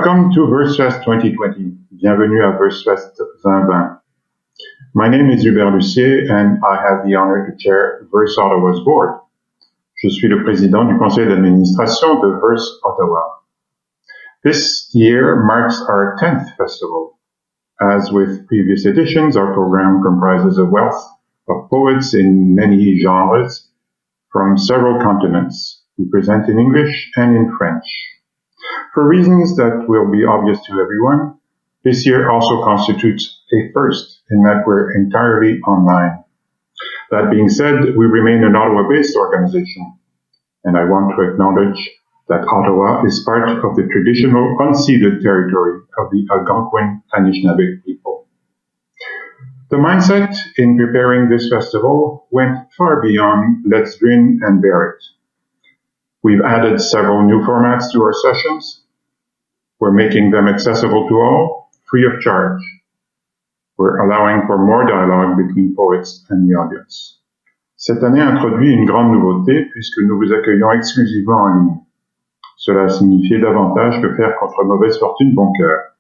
Welcome to Versefest 2020. Bienvenue à Versefest 2020. My name is Hubert Lucier and I have the honor to chair Verse Ottawa's board. Je suis le président du conseil d'administration de Verse Ottawa. This year marks our 10th festival. As with previous editions, our program comprises a wealth of poets in many genres from several continents. We present in English and in French. For reasons that will be obvious to everyone, this year also constitutes a first in that we're entirely online. That being said, we remain an Ottawa-based organization, and I want to acknowledge that Ottawa is part of the traditional unceded territory of the Algonquin Anishinaabe people. The mindset in preparing this festival went far beyond let's grin and bear it. We've added several new formats to our sessions. We're making them accessible to all, free of charge. We're allowing for more dialogue between poets and the audience. Cette année introduit une grande nouveauté puisque nous vous accueillons exclusivement en ligne. Cela a signifié davantage que faire contre mauvaise fortune bon cœur,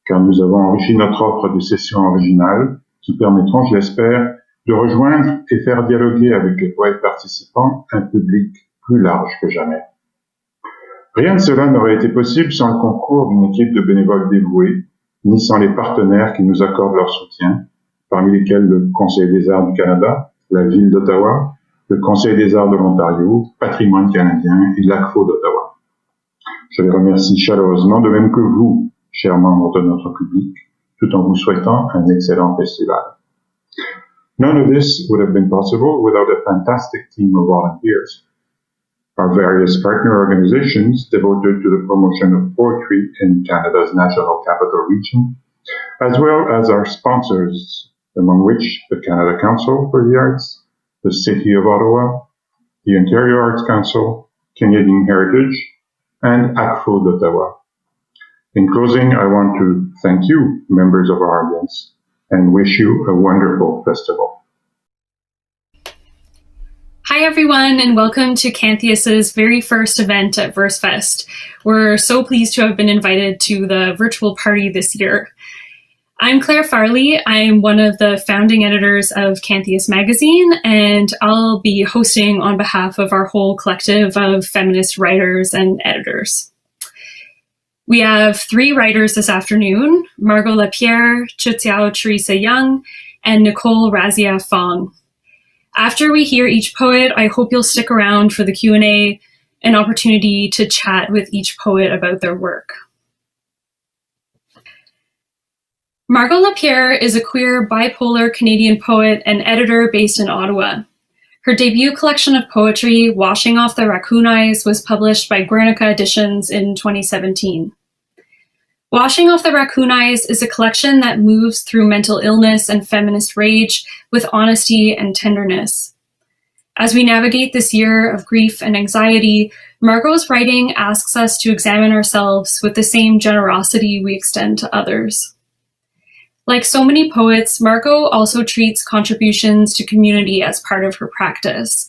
car nous avons enrichi notre offre de sessions originales qui permettront, je l'espère, de rejoindre et faire dialoguer avec les poètes participants un public plus large que jamais. Rien de cela n'aurait été possible sans le concours d'une équipe de bénévoles dévoués, ni sans les partenaires qui nous accordent leur soutien, parmi lesquels le Conseil des arts du Canada, la Ville d'Ottawa, le Conseil des arts de l'Ontario, Patrimoine canadien et l'ACFO d'Ottawa. Je les remercie chaleureusement, de même que vous, chers membres de notre public, tout en vous souhaitant un excellent festival. None of this would have been possible without a fantastic team of volunteers. Our various partner organizations devoted to the promotion of poetry in Canada's National Capital Region, as well as our sponsors, among which the Canada Council for the Arts, the City of Ottawa, the Ontario Arts Council, Canadian Heritage, and ACFO d'Ottawa. In closing, I want to thank you, members of our audience, and wish you a wonderful festival. Hi everyone, and welcome to Canthius's very first event at Versefest. We're so pleased to have been invited to the virtual party this year. I'm Claire Farley. I'm one of the founding editors of Canthius magazine, and I'll be hosting on behalf of our whole collective of feminist writers and editors. We have 3 writers this afternoon: Margo LaPierre, Chuquiao Teresa Young, and Nicole Raziya Fong. After we hear each poet, I hope you'll stick around for the Q&A, an opportunity to chat with each poet about their work. Margo LaPierre is a queer, bipolar Canadian poet and editor based in Ottawa. Her debut collection of poetry, Washing Off the Raccoon Eyes, was published by Guernica Editions in 2017. Washing Off the Raccoon Eyes is a collection that moves through mental illness and feminist rage with honesty and tenderness. As we navigate this year of grief and anxiety, Margo's writing asks us to examine ourselves with the same generosity we extend to others. Like so many poets, Margo also treats contributions to community as part of her practice.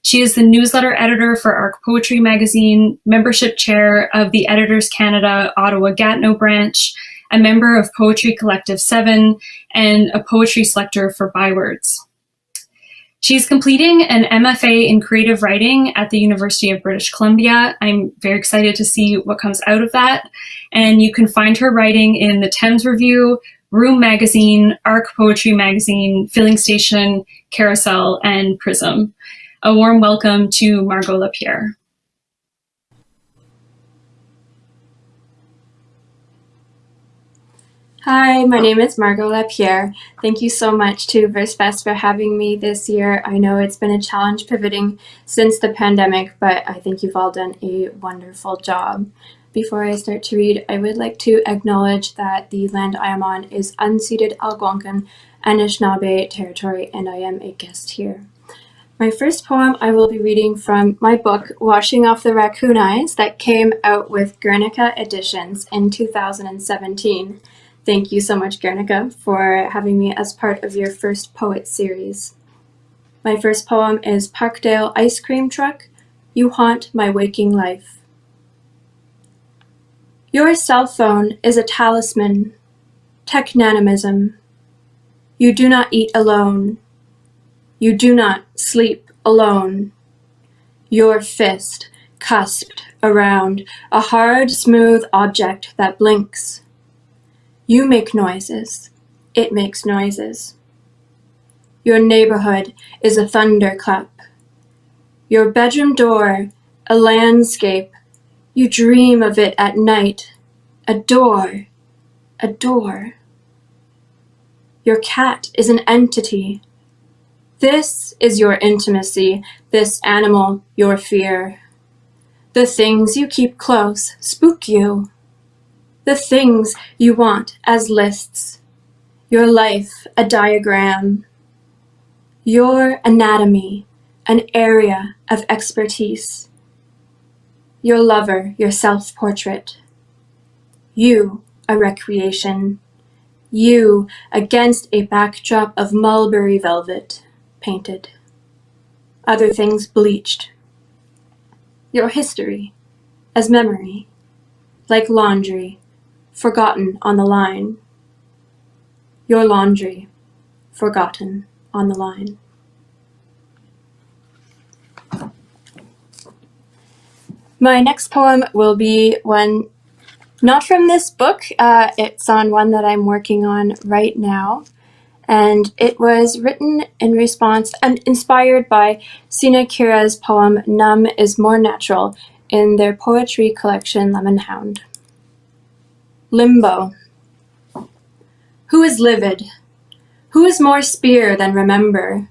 She is the newsletter editor for Arc Poetry magazine, membership chair of the Editors Canada Ottawa-Gatineau branch, a member of Poetry Collective 7, and a poetry selector for Bywords. She's completing an MFA in creative writing at the University of British Columbia. I'm very excited to see what comes out of that. And you can find her writing in the Thames Review, Room Magazine, Arc Poetry Magazine, Filling Station, Carousel, and Prism. A warm welcome to Margo LaPierre. Hi, my name is Margo LaPierre. Thank you so much to Versefest for having me this year. I know it's been a challenge pivoting since the pandemic, but I think you've all done a wonderful job. Before I start to read, I would like to acknowledge that the land I am on is unceded Algonquin Anishinaabe territory, and I am a guest here. My first poem I will be reading from my book, Washing Off the Raccoon Eyes, that came out with Guernica Editions in 2017. Thank you so much, Guernica, for having me as part of your first poet series. My first poem is Parkdale Ice Cream Truck, You Haunt My Waking Life. Your cell phone is a talisman, technanimism. You do not eat alone. You do not sleep alone. Your fist cusped around a hard, smooth object that blinks. You make noises. It makes noises. Your neighborhood is a thunderclap. Your bedroom door, a landscape. You dream of it at night. A door. A door. Your cat is an entity. This is your intimacy, this animal, your fear. The things you keep close spook you. The things you want as lists. Your life, a diagram. Your anatomy, an area of expertise. Your lover, your self-portrait. You, a recreation. You, against a backdrop of mulberry velvet, painted. Other things bleached. Your history, as memory, like laundry, forgotten on the line. Your laundry, forgotten on the line. My next poem will be one not from this book. It's on one that I'm working on right now. And it was written in response and inspired by Sina Kira's poem Numb is More Natural in their poetry collection Lemon Hound. Limbo. Who is livid? Who is more spear than remember?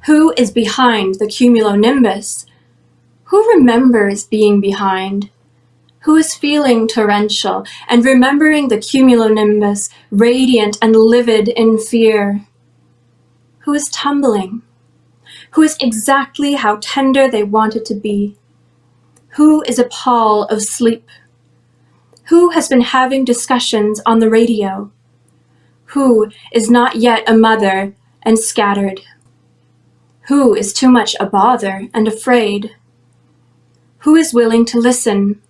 Who is behind the cumulonimbus? Who remembers being behind? Who is feeling torrential and remembering the cumulonimbus, radiant and livid in fear? Who is tumbling? Who is exactly how tender they want it to be? Who is a pall of sleep? Who has been having discussions on the radio? Who is not yet a mother and scattered? Who is too much a bother and afraid? Who is willing to listen?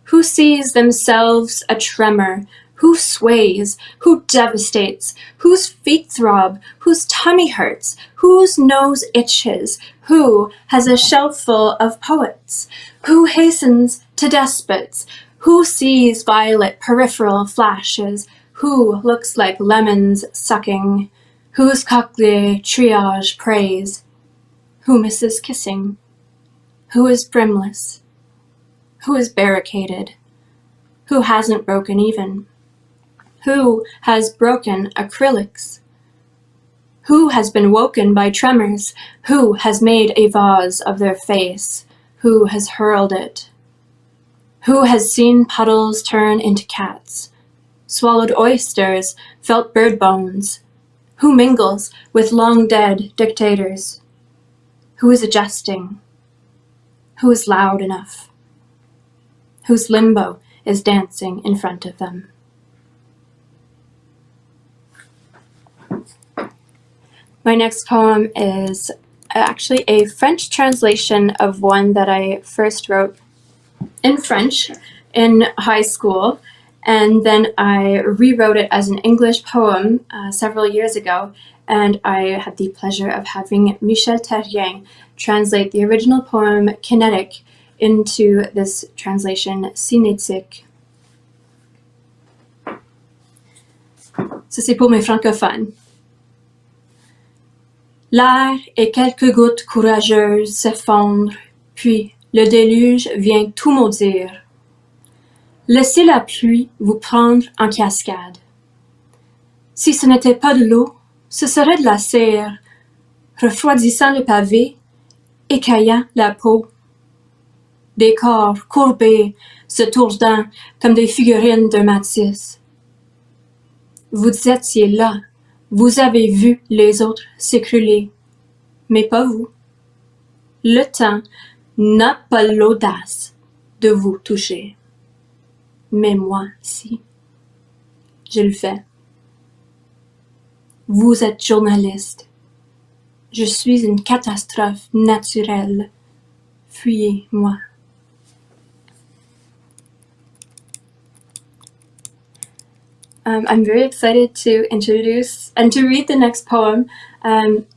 Who sees themselves a tremor? Who sways? Who devastates? Whose feet throb? Whose tummy hurts? Whose nose itches? Who has a shelf full of poets? Who hastens to despots? Who sees violet peripheral flashes? Who looks like lemons sucking? Whose cochlear triage prays? Who misses kissing? Who is brimless? Who is barricaded? Who hasn't broken even? Who has broken acrylics? Who has been woken by tremors? Who has made a vase of their face? Who has hurled it? Who has seen puddles turn into cats? Swallowed oysters, felt bird bones? Who mingles with long-dead dictators? Who is adjusting? Who is loud enough? Whose limbo is dancing in front of them? My next poem is actually a French translation of one that I first wrote in French in high school, and then I rewrote it as an English poem several years ago, and I had the pleasure of having Michel Terrien translate the original poem Kinetic into this translation cinétique. Ça, c'est pour mes francophones. L'air et quelques gouttes courageuses s'effondrent, puis le déluge vient tout maudire. Laissez la pluie vous prendre en cascade. Si ce n'était pas de l'eau, ce serait de la cire, refroidissant le pavé, écaillant la peau. Des corps courbés, se tordant comme des figurines de Matisse. Vous étiez là, vous avez vu les autres s'écrouler, mais pas vous. Le temps n'a pas l'audace de vous toucher. Mais moi, si, je le fais. Vous êtes journaliste. Je suis une catastrophe naturelle. Fuyez-moi. I'm very excited to introduce and to read the next poem on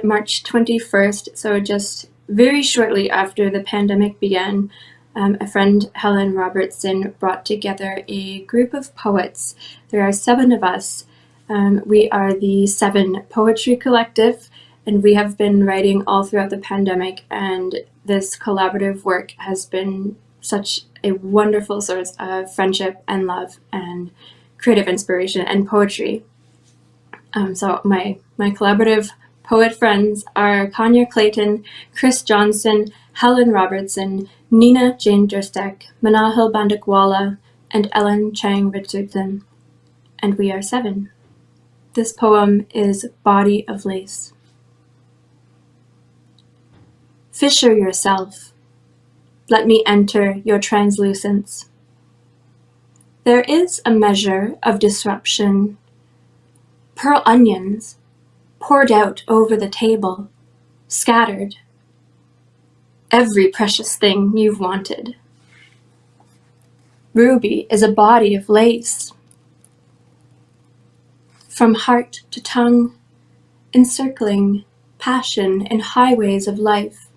March 21st, so just very shortly after the pandemic began. A friend, Helen Robertson, brought together a group of poets. There are 7 of us. We are the 7 Poetry Collective, and we have been writing all throughout the pandemic, and this collaborative work has been such a wonderful source of friendship and love and creative inspiration and poetry. So my collaborative poet friends are Kanya Clayton, Chris Johnson, Helen Robertson, Nina Jane Durstek, Manahil Bandakwala, and Ellen Chang Richardson. And we are 7. This poem is Body of Lace. Fisher yourself. Let me enter your translucence. There is a measure of disruption. Pearl onions, poured out over the table, scattered. Every precious thing you've wanted. Ruby is a body of lace. From heart to tongue, encircling passion in highways of life.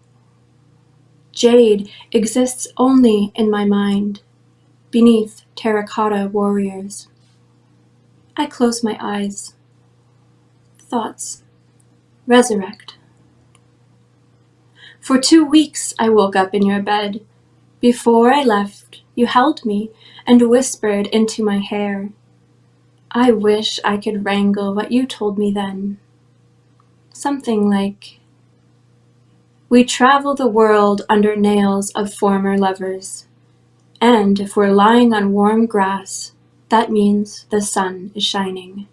Jade exists only in my mind, beneath terracotta warriors. I close my eyes. Thoughts resurrect. For 2 weeks I woke up in your bed. Before I left, you held me and whispered into my hair. I wish I could wrangle what you told me then. Something like, we travel the world under nails of former lovers, and if we're lying on warm grass, that means the sun is shining.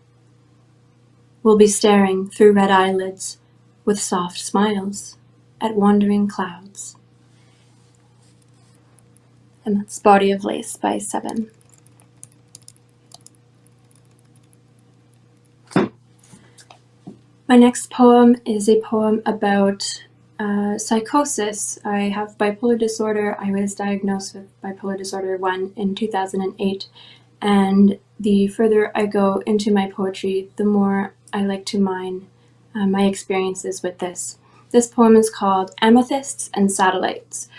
We'll be staring through red eyelids with soft smiles at wandering clouds. And that's Body of Lace by 7. My next poem is a poem about psychosis. I have bipolar disorder. I was diagnosed with bipolar disorder 1 in 2008. And the further I go into my poetry, the more I like to mine my experiences with this. This poem is called Amethysts and Satellites.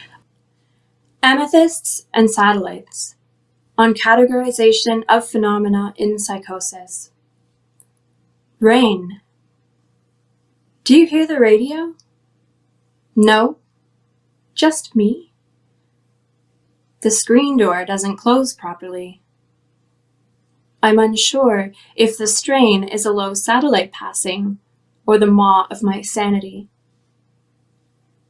Amethysts and Satellites, on categorization of phenomena in psychosis. Rain. Do you hear the radio? No? Just me? The screen door doesn't close properly. I'm unsure if the strain is a low satellite passing or the maw of my sanity.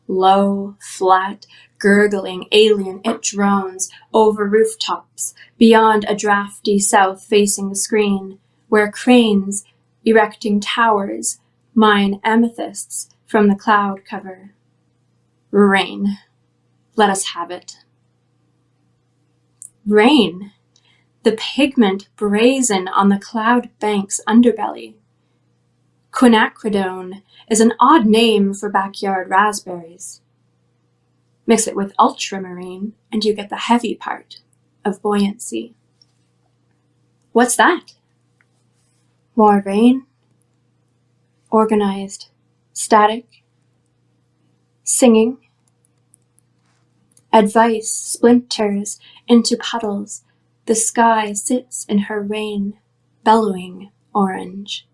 Low, flat, gurgling alien, it drones over rooftops beyond a drafty south facing the screen where cranes erecting towers mine amethysts from the cloud cover. Rain. Let us have it. Rain. The pigment brazen on the cloud bank's underbelly. Quinacridone is an odd name for backyard raspberries. Mix it with ultramarine and you get the heavy part of buoyancy. What's that? More rain? Organized. Static. Singing. Advice splinters into puddles. The sky sits in her rain, bellowing orange.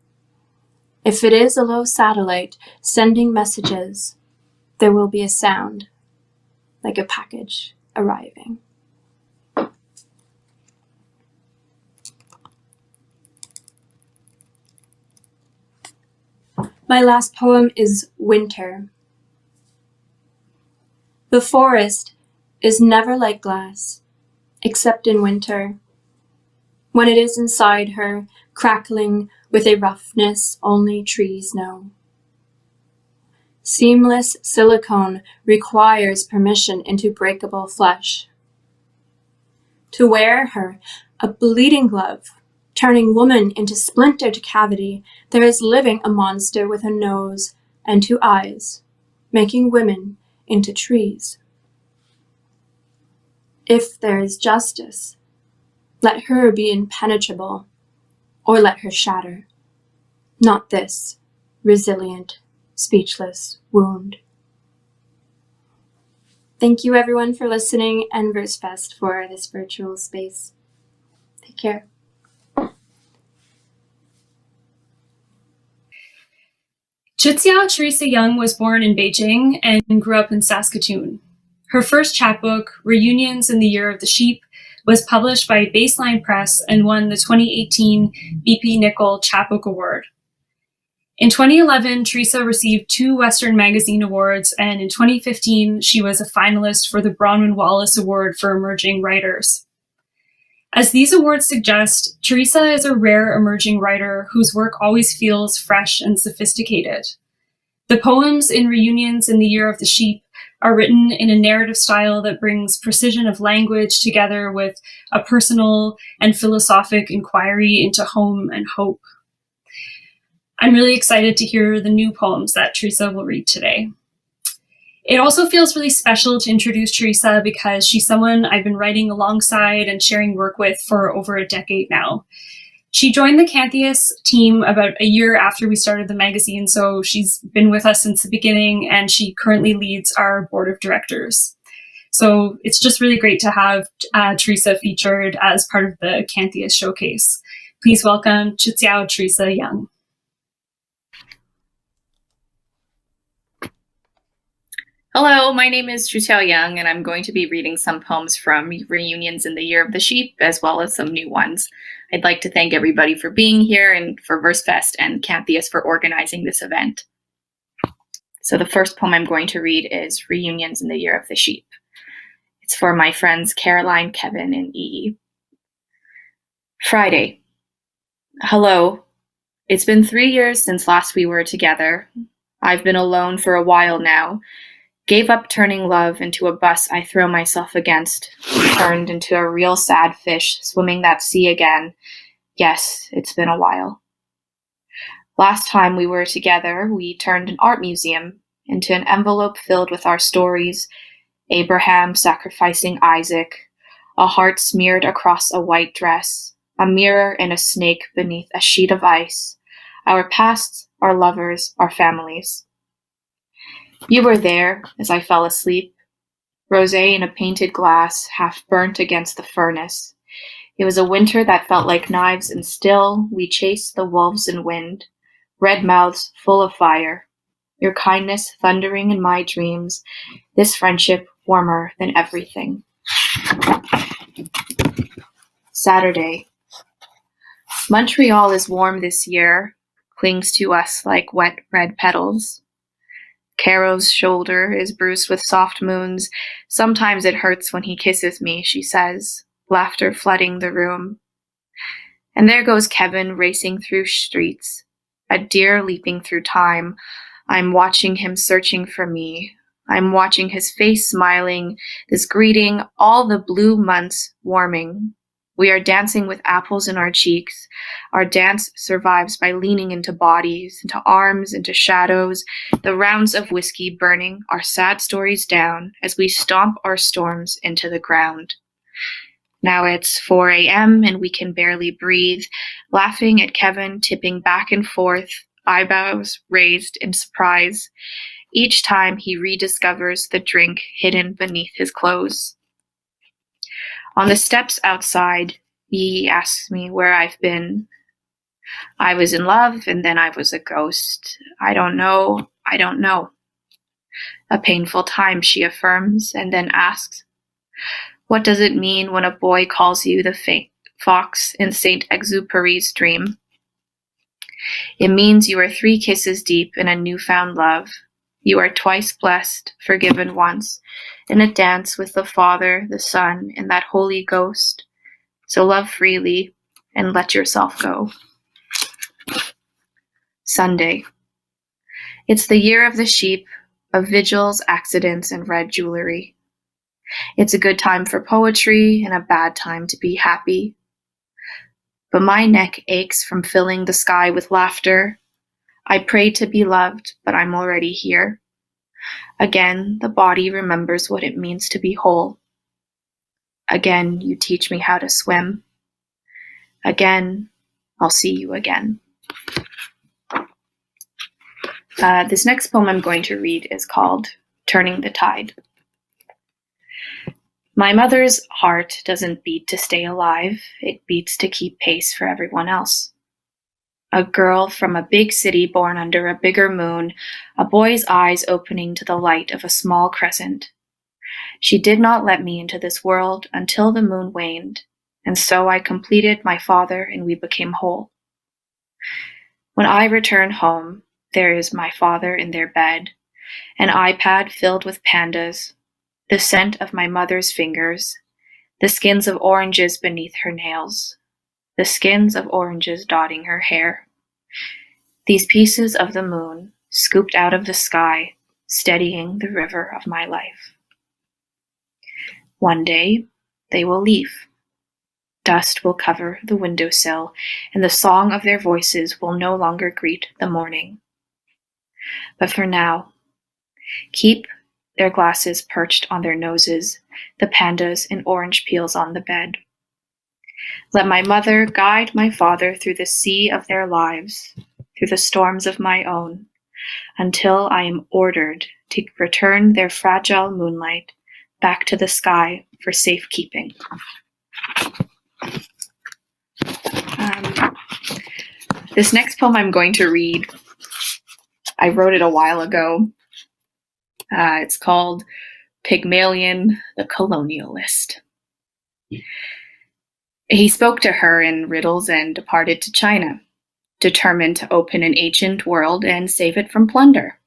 If it is a low satellite sending messages, there will be a sound, like a package arriving. My last poem is Winter. The forest is never like glass, except in winter, when it is inside her, crackling with a roughness only trees know. Seamless silicone requires permission into breakable flesh. To wear her, a bleeding glove, turning woman into splintered cavity, there is living a monster with a nose and 2 eyes, making women into trees. If there is justice, let her be impenetrable, or let her shatter. Not this resilient, speechless wound. Thank you everyone for listening, and Versefest for this virtual space. Take care. Chuquiao Teresa Young was born in Beijing and grew up in Saskatoon. Her first chapbook, Reunions in the Year of the Sheep, was published by Baseline Press and won the 2018 BP Nicole Chapbook Award. In 2011, Teresa received 2 Western Magazine Awards, and in 2015, she was a finalist for the Bronwyn Wallace Award for Emerging Writers. As these awards suggest, Teresa is a rare emerging writer whose work always feels fresh and sophisticated. The poems in Reunions in the Year of the Sheep are written in a narrative style that brings precision of language together with a personal and philosophic inquiry into home and hope. I'm really excited to hear the new poems that Teresa will read today. It also feels really special to introduce Teresa because she's someone I've been writing alongside and sharing work with for over a decade now. She joined the Canthius team about a year after we started the magazine, so she's been with us since the beginning, and she currently leads our board of directors. So it's just really great to have Teresa featured as part of the Canthius showcase. Please welcome Chuquiao Teresa Young. Hello, my name is Chuquiao Young, and I'm going to be reading some poems from Reunions in the Year of the Sheep, as well as some new ones. I'd like to thank everybody for being here and for Versefest and Canthius for organizing this event. So the first poem I'm going to read is Reunions in the Year of the Sheep. It's for my friends Caroline, Kevin, and Ii. Friday. Hello. It's been 3 years since last we were together. I've been alone for a while now. Gave up turning love into a bus I throw myself against, turned into a real sad fish swimming that sea again. Yes, it's been a while. Last time we were together, we turned an art museum into an envelope filled with our stories, Abraham sacrificing Isaac, a heart smeared across a white dress, a mirror and a snake beneath a sheet of ice, our pasts, our lovers, our families. You were there as I fell asleep, rosé in a painted glass, half burnt against the furnace. It was a winter that felt like knives, and still we chased the wolves and wind, red mouths full of fire. Your kindness thundering in my dreams, this friendship warmer than everything. Saturday. Montreal is warm this year, clings to us like wet red petals. Caro's shoulder is bruised with soft moons. Sometimes it hurts when he kisses me, she says, laughter flooding the room. And there goes Kevin racing through streets, a deer leaping through time. I'm watching him searching for me. I'm watching his face smiling, this greeting, all the blue months warming. We are dancing with apples in our cheeks. Our dance survives by leaning into bodies, into arms, into shadows, the rounds of whiskey burning our sad stories down as we stomp our storms into the ground. Now it's 4 a.m. and we can barely breathe, laughing at Kevin tipping back and forth, eyebrows raised in surprise, each time he rediscovers the drink hidden beneath his clothes. On the steps outside, he asks me where I've been. I was in love, and then I was a ghost. I don't know. A painful time, she affirms, and then asks, what does it mean when a boy calls you the fox in Saint-Exupéry's dream? It means you are 3 kisses deep in a newfound love. You are twice blessed, forgiven once, in a dance with the Father, the Son, and that Holy Ghost. So love freely and let yourself go. Sunday. It's the year of the sheep, of vigils, accidents, and red jewelry. It's a good time for poetry and a bad time to be happy. But my neck aches from filling the sky with laughter. I pray to be loved, but I'm already here. Again, the body remembers what it means to be whole. Again, you teach me how to swim. Again, I'll see you again. This next poem I'm going to read is called Turning the Tide. My mother's heart doesn't beat to stay alive, it beats to keep pace for everyone else. A girl from a big city born under a bigger moon, a boy's eyes opening to the light of a small crescent. She did not let me into this world until the moon waned, and so I completed my father and we became whole. When I return home, there is my father in their bed, an iPad filled with pandas, the scent of my mother's fingers, the skins of oranges beneath her nails, the skins of oranges dotting her hair. These pieces of the moon, scooped out of the sky, steadying the river of my life. One day, they will leave. Dust will cover the windowsill, and the song of their voices will no longer greet the morning. But for now, keep their glasses perched on their noses, the pandas and orange peels on the bed. Let my mother guide my father through the sea of their lives, through the storms of my own, until I am ordered to return their fragile moonlight back to the sky for safekeeping. This next poem I'm going to read, I wrote it a while ago. It's called Pygmalion the Colonialist. He spoke to her in riddles and departed to China, determined to open an ancient world and save it from plunder.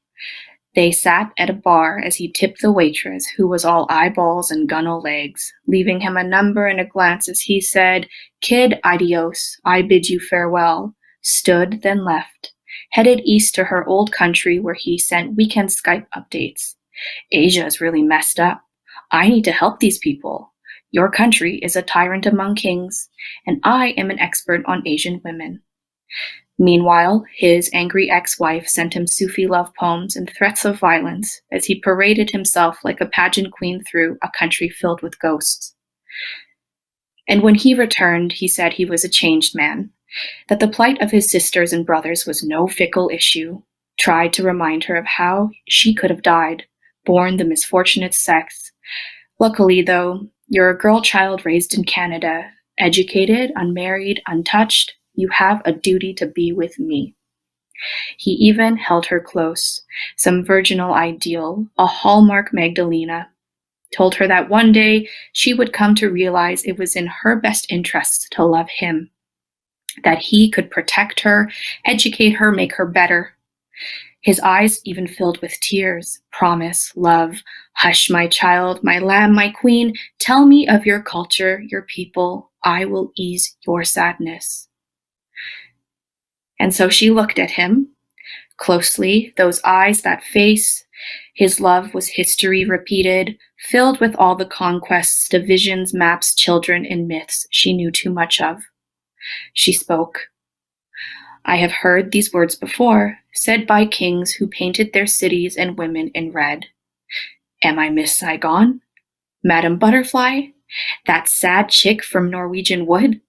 They sat at a bar as he tipped the waitress, who was all eyeballs and gunnel legs, leaving him a number and a glance as he said, "Kid, adios, I bid you farewell," stood, then left, headed east to her old country where he sent weekend Skype updates. "Asia is really messed up. I need to help these people. Your country is a tyrant among kings, and I am an expert on Asian women." Meanwhile, his angry ex-wife sent him Sufi love poems and threats of violence as he paraded himself like a pageant queen through a country filled with ghosts. And when he returned, he said he was a changed man, that the plight of his sisters and brothers was no fickle issue, tried to remind her of how she could have died, born the misfortunate sex. Luckily, though, you're a girl child raised in Canada, educated, unmarried, untouched. You have a duty to be with me. He even held her close, some virginal ideal, a hallmark Magdalena, told her that one day she would come to realize it was in her best interests to love him, that he could protect her, educate her, make her better. His eyes even filled with tears, promise, love. "Hush, my child, my lamb, my queen, tell me of your culture, your people. I will ease your sadness." And so she looked at him closely, those eyes, that face. His love was history repeated, filled with all the conquests, divisions, maps, children, and myths she knew too much of. She spoke. "I have heard these words before, said by kings who painted their cities and women in red. Am I Miss Saigon? Madam Butterfly? That sad chick from Norwegian Wood?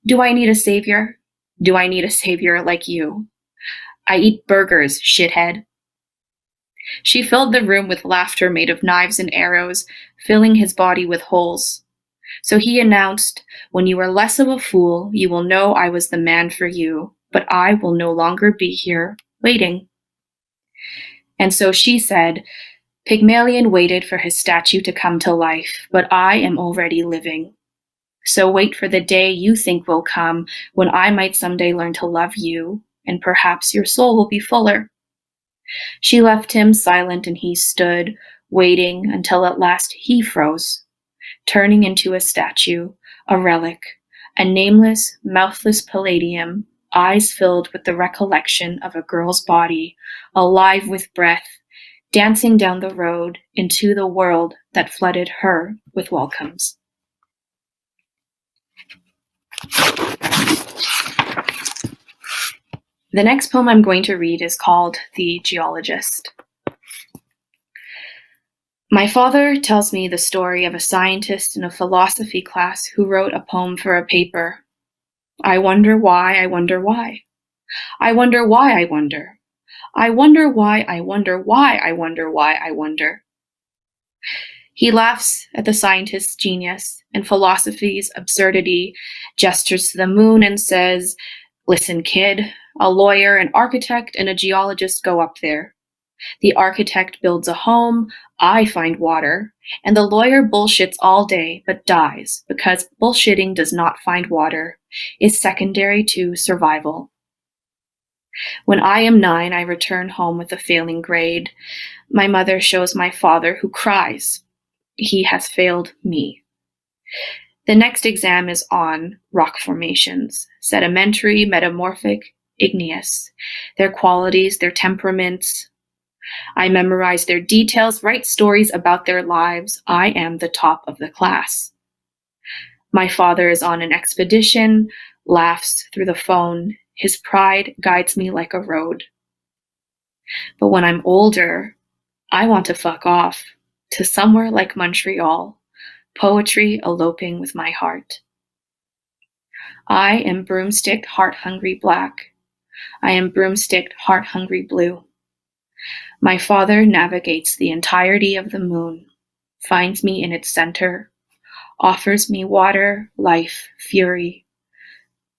Do I need a savior? Do I need a savior like you? I eat burgers, shithead." She filled the room with laughter made of knives and arrows, filling his body with holes. So he announced, "When you are less of a fool, you will know I was the man for you, but I will no longer be here, waiting." And so she said, "Pygmalion waited for his statue to come to life, but I am already living. So wait for the day you think will come when I might someday learn to love you, and perhaps your soul will be fuller." She left him silent, and he stood, waiting until at last he froze, turning into a statue, a relic, a nameless, mouthless palladium, eyes filled with the recollection of a girl's body, alive with breath, dancing down the road into the world that flooded her with welcomes. The next poem I'm going to read is called The Geologist. My father tells me the story of a scientist in a philosophy class who wrote a poem for a paper. I wonder why, I wonder why. I wonder why, I wonder. I wonder why, I wonder why, I wonder why, I wonder. He laughs at the scientist's genius and philosophy's absurdity, gestures to the moon and says, "Listen, kid, a lawyer, an architect, and a geologist go up there. The architect builds a home, I find water, and the lawyer bullshits all day but dies because bullshitting does not find water, is secondary to survival." When I am 9, I return home with a failing grade. My mother shows my father, who cries. He has failed me. The next exam is on rock formations, sedimentary, metamorphic, igneous, their qualities, their temperaments. I memorize their details, write stories about their lives. I am the top of the class. My father is on an expedition, laughs through the phone. His pride guides me like a road. But when I'm older, I want to fuck off to somewhere like Montreal, poetry eloping with my heart. I am broomstick, heart-hungry black. I am broomstick, heart-hungry blue. My father navigates the entirety of the moon, finds me in its center, offers me water, life, fury,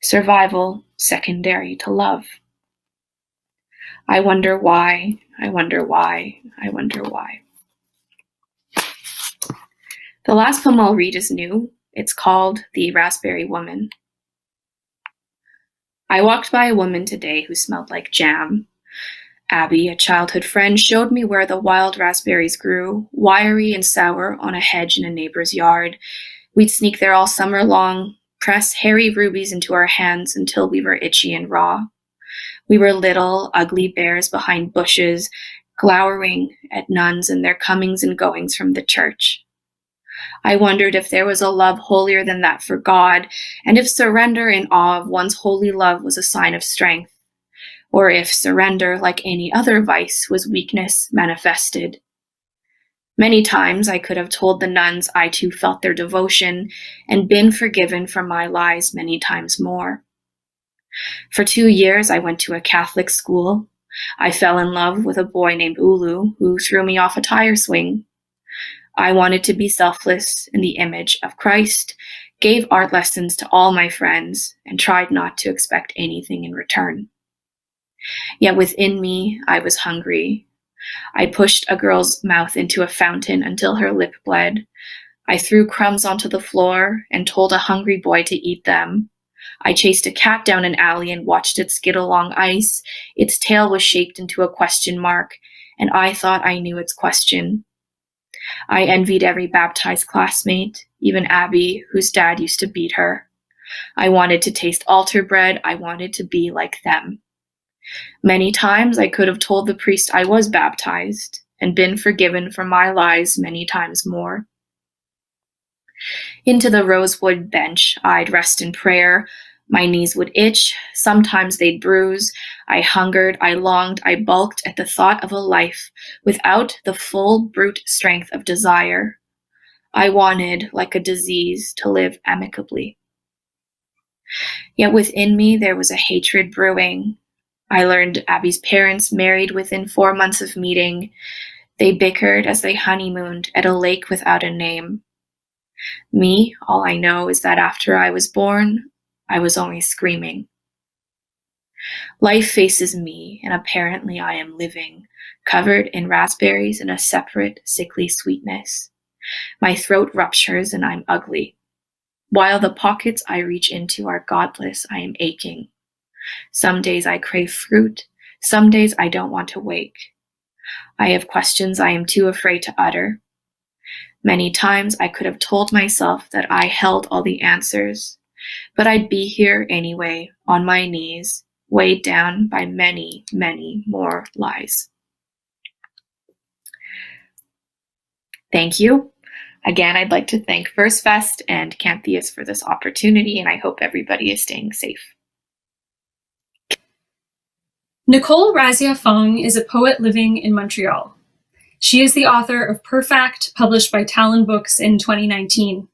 survival, secondary to love. I wonder why, I wonder why, I wonder why. The last poem I'll read is new. It's called The Raspberry Woman. I walked by a woman today who smelled like jam. Abby, a childhood friend, showed me where the wild raspberries grew, wiry and sour on a hedge in a neighbor's yard. We'd sneak there all summer long, press hairy rubies into our hands until we were itchy and raw. We were little, ugly bears behind bushes, glowering at nuns and their comings and goings from the church. I wondered if there was a love holier than that for God, and if surrender in awe of one's holy love was a sign of strength, or if surrender, like any other vice, was weakness manifested. Many times I could have told the nuns I too felt their devotion and been forgiven for my lies many times more. For 2 years I went to a Catholic school. I fell in love with a boy named Ulu who threw me off a tire swing. I wanted to be selfless in the image of Christ, gave art lessons to all my friends, and tried not to expect anything in return. Yet within me, I was hungry. I pushed a girl's mouth into a fountain until her lip bled. I threw crumbs onto the floor and told a hungry boy to eat them. I chased a cat down an alley and watched it skid along ice. Its tail was shaped into a question mark, and I thought I knew its question. I envied every baptized classmate, even Abby, whose dad used to beat her. I wanted to taste altar bread. I wanted to be like them. Many times I could have told the priest I was baptized and been forgiven for my lies many times more. Into the rosewood bench I'd rest in prayer. My knees would itch, sometimes they'd bruise. I hungered, I longed, I bulked at the thought of a life without the full brute strength of desire. I wanted, like a disease, to live amicably. Yet within me there was a hatred brewing. I learned Abby's parents married within 4 months of meeting. They bickered as they honeymooned at a lake without a name. Me, all I know is that after I was born, I was only screaming. Life faces me, and apparently I am living, covered in raspberries and a separate, sickly sweetness. My throat ruptures and I'm ugly. While the pockets I reach into are godless, I am aching. Some days I crave fruit, some days I don't want to wake. I have questions I am too afraid to utter. Many times I could have told myself that I held all the answers, but I'd be here anyway, on my knees, weighed down by many, many more lies. Thank you. Again, I'd like to thank Versefest and Canthius for this opportunity, and I hope everybody is staying safe. Nicole Raziya Fong is a poet living in Montreal. She is the author of Perfect, published by Talon Books in 2019.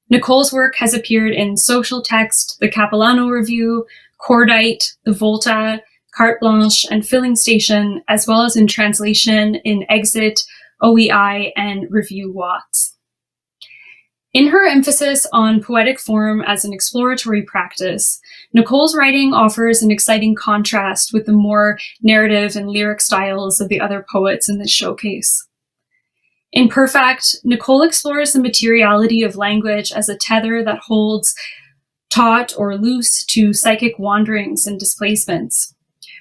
Nicole's work has appeared in Social Text, the Capilano Review, Cordite, the Volta, Carte Blanche, and Filling Station, as well as in translation in Exit, OEI, and Review Watts. In her emphasis on poetic form as an exploratory practice, Nicole's writing offers an exciting contrast with the more narrative and lyric styles of the other poets in this showcase. In Perfect, Nicole explores the materiality of language as a tether that holds taut or loose to psychic wanderings and displacements.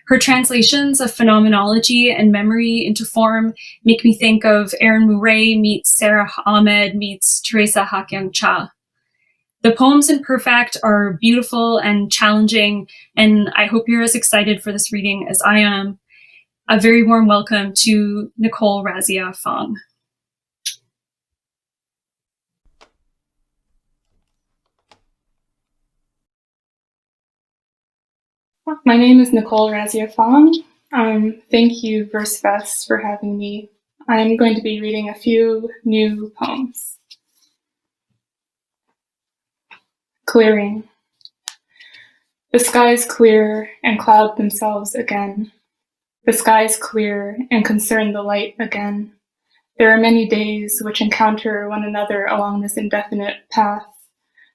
Her translations of phenomenology and memory into form make me think of Erin Murray meets Sarah Ahmed meets Teresa Hakyang Cha. The poems in Perfect are beautiful and challenging, and I hope you're as excited for this reading as I am. A very warm welcome to Nicole Raziya Fong. My name is Nicole Raziya Fong. Thank you, Versefest, for having me. I'm going to be reading a few new poems. Clearing. The skies clear and cloud themselves again. The skies clear and concern the light again. There are many days which encounter one another along this indefinite path.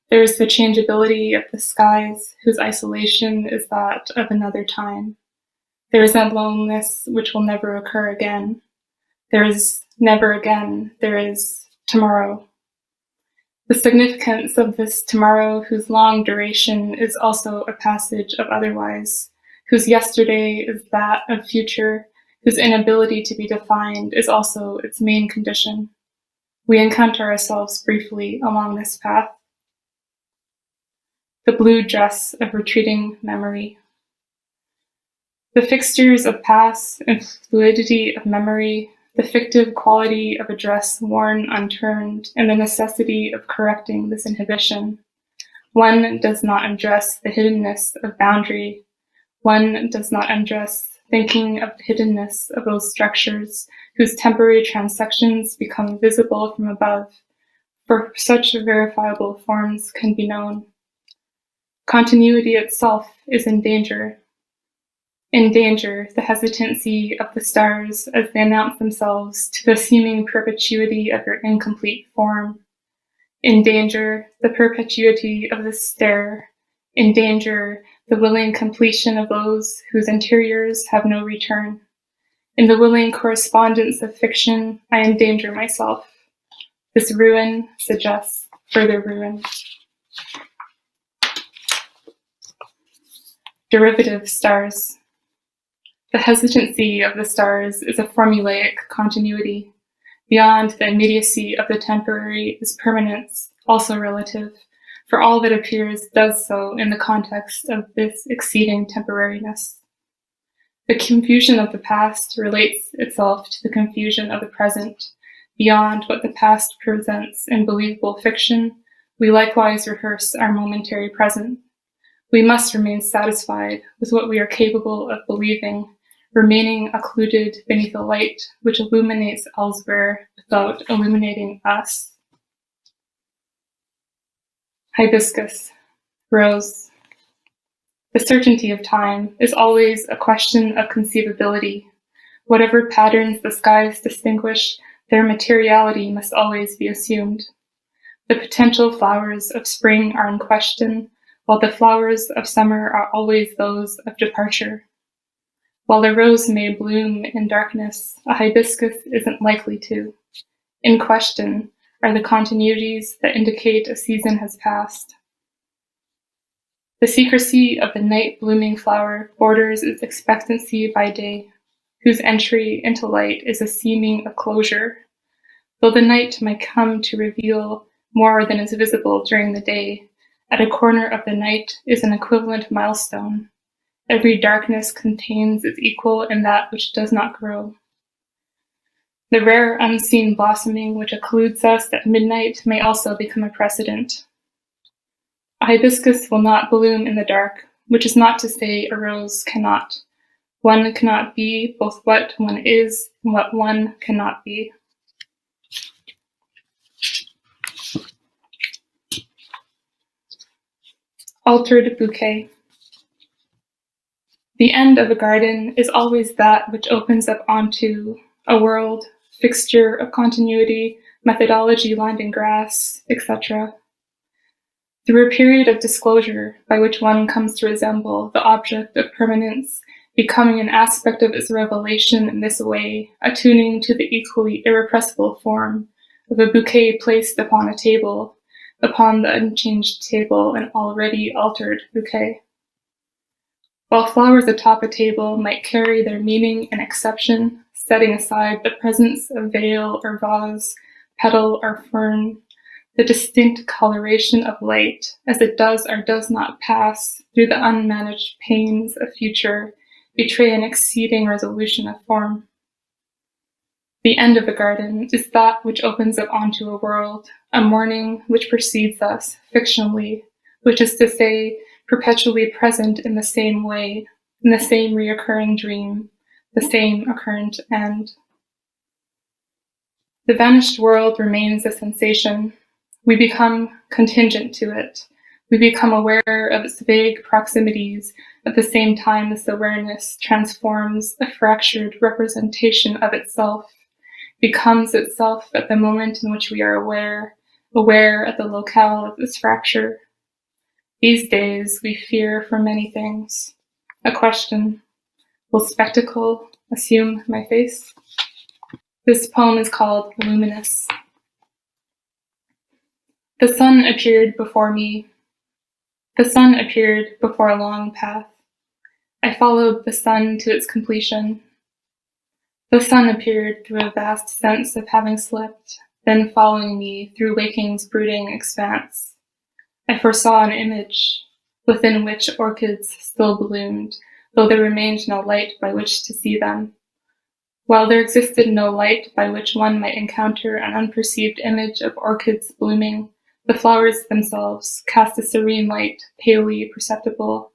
There is the changeability of the skies, whose isolation is that of another time. There is that loneliness which will never occur again. There is never again. There is tomorrow. The significance of this tomorrow, whose long duration is also a passage of otherwise, whose yesterday is that of future, whose inability to be defined is also its main condition. We encounter ourselves briefly along this path. The blue dress of retreating memory. The fixtures of past and fluidity of memory, the fictive quality of a dress worn unturned, and the necessity of correcting this inhibition. One does not undress the hiddenness of boundary. One does not undress thinking of the hiddenness of those structures whose temporary transections become visible from above, for such verifiable forms can be known. Continuity itself is in danger. In danger, the hesitancy of the stars as they announce themselves to the seeming perpetuity of your incomplete form. In danger, the perpetuity of the stare. In danger, the willing completion of those whose interiors have no return. In the willing correspondence of fiction, I endanger myself. This ruin suggests further ruin. Derivative stars. The hesitancy of the stars is a formulaic continuity. Beyond the immediacy of the temporary is permanence, also relative, for all that appears does so in the context of this exceeding temporariness. The confusion of the past relates itself to the confusion of the present. Beyond what the past presents in believable fiction, we likewise rehearse our momentary present. We must remain satisfied with what we are capable of believing, remaining occluded beneath a light which illuminates elsewhere without illuminating us. Hibiscus, rose. The certainty of time is always a question of conceivability. Whatever patterns the skies distinguish, their materiality must always be assumed. The potential flowers of spring are in question, while the flowers of summer are always those of departure. While a rose may bloom in darkness, a hibiscus isn't likely to. In question are the continuities that indicate a season has passed. The secrecy of the night-blooming flower borders its expectancy by day, whose entry into light is a seeming of closure, though the night might come to reveal more than is visible during the day. At a corner of the night is an equivalent milestone. Every darkness contains its equal in that which does not grow. The rare unseen blossoming which occludes us at midnight may also become a precedent. A hibiscus will not bloom in the dark, which is not to say a rose cannot. One cannot be both what one is and what one cannot be. Altered bouquet. The end of a garden is always that which opens up onto a world, fixture of continuity, methodology lined in grass, etc. Through a period of disclosure by which one comes to resemble the object of permanence, becoming an aspect of its revelation in this way, attuning to the equally irrepressible form of a bouquet placed upon a table, upon the unchanged table, an already altered bouquet. While flowers atop a table might carry their meaning and exception, setting aside the presence of vale or vase, petal or fern, the distinct coloration of light as it does or does not pass through the unmanaged pains of future betray an exceeding resolution of form. The end of a garden is that which opens up onto a world, a morning which precedes us fictionally, which is to say, perpetually present in the same way, in the same reoccurring dream, the same occurrent end. The vanished world remains a sensation. We become contingent to it. We become aware of its vague proximities at the same time as awareness transforms a fractured representation of itself, becomes itself at the moment in which we are aware at the locale of this fracture. These days, we fear for many things. A question: will spectacle assume my face? This poem is called Luminous. The sun appeared before me. The sun appeared before a long path. I followed the sun to its completion. The sun appeared through a vast sense of having slept, then following me through waking's brooding expanse. I foresaw an image within which orchids still bloomed, though there remained no light by which to see them. While there existed no light by which one might encounter an unperceived image of orchids blooming, the flowers themselves cast a serene light, palely perceptible.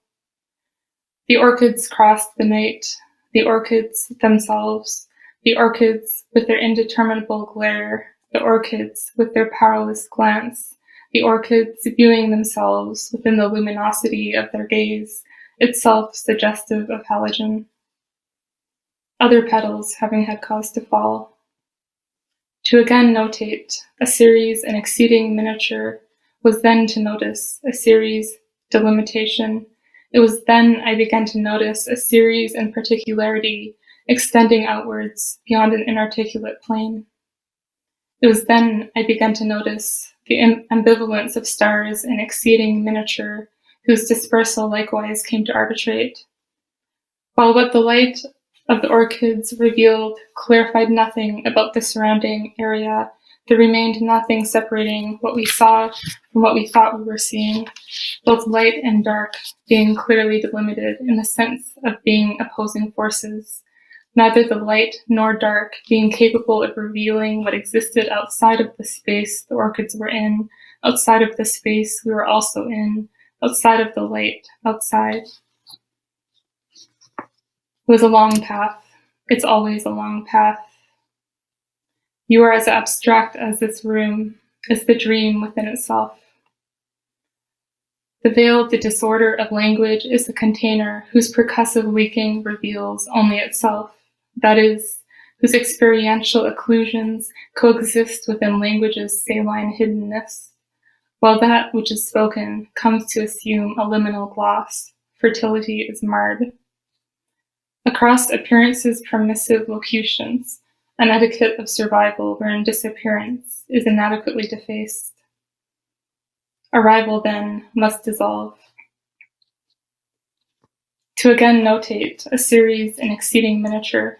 The orchids crossed the night, the orchids themselves, the orchids with their indeterminable glare, the orchids with their powerless glance, the orchids viewing themselves within the luminosity of their gaze, itself suggestive of halogen. Other petals having had cause to fall. To again notate a series in exceeding miniature was then to notice a series delimitation. It was then I began to notice a series in particularity extending outwards beyond an inarticulate plane. It was then I began to notice the ambivalence of stars in exceeding miniature, whose dispersal likewise came to arbitrate. While what the light of the orchids revealed clarified nothing about the surrounding area, there remained nothing separating what we saw from what we thought we were seeing, both light and dark being clearly delimited in the sense of being opposing forces, neither the light nor dark being capable of revealing what existed outside of the space the orchids were in, outside of the space we were also in, outside of the light, outside. It was a long path. It's always a long path. You are as abstract as this room, as the dream within itself. The veil, the disorder of language, is the container whose percussive leaking reveals only itself, that is, whose experiential occlusions coexist within language's saline hiddenness, while that which is spoken comes to assume a liminal gloss. Fertility is marred. Across appearance's permissive locutions, an etiquette of survival wherein disappearance is inadequately defaced. Arrival, then, must dissolve. To again notate a series in exceeding miniature.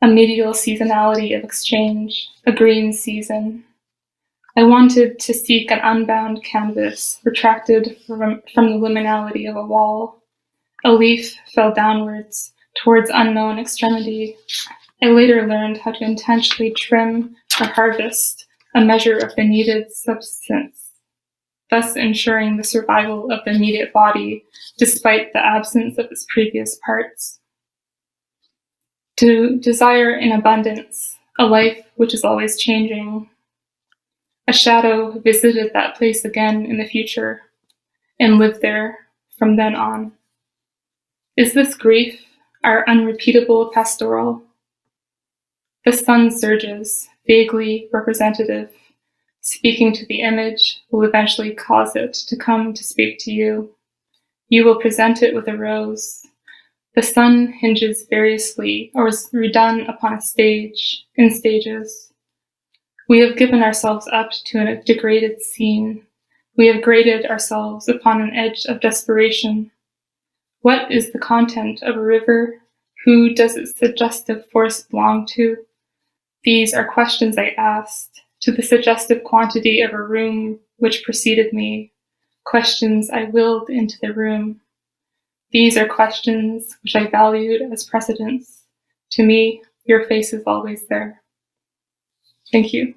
A medial seasonality of exchange, a green season. I wanted to seek an unbound canvas retracted from the liminality of a wall. A leaf fell downwards, towards unknown extremity. I later learned how to intentionally trim or harvest a measure of the needed substance, thus ensuring the survival of the immediate body despite the absence of its previous parts. To desire in abundance, a life which is always changing. A shadow visited that place again in the future and lived there from then on. Is this grief our unrepeatable pastoral? The sun surges, vaguely representative, speaking to the image will eventually cause it to come to speak to you. You will present it with a rose. The sun hinges variously or is redone upon a stage, in stages. We have given ourselves up to a degraded scene. We have graded ourselves upon an edge of desperation. What is the content of a river? Who does its suggestive force belong to? These are questions I asked to the suggestive quantity of a room which preceded me, questions I willed into the room. These are questions which I valued as precedents. To me, your face is always there. Thank you.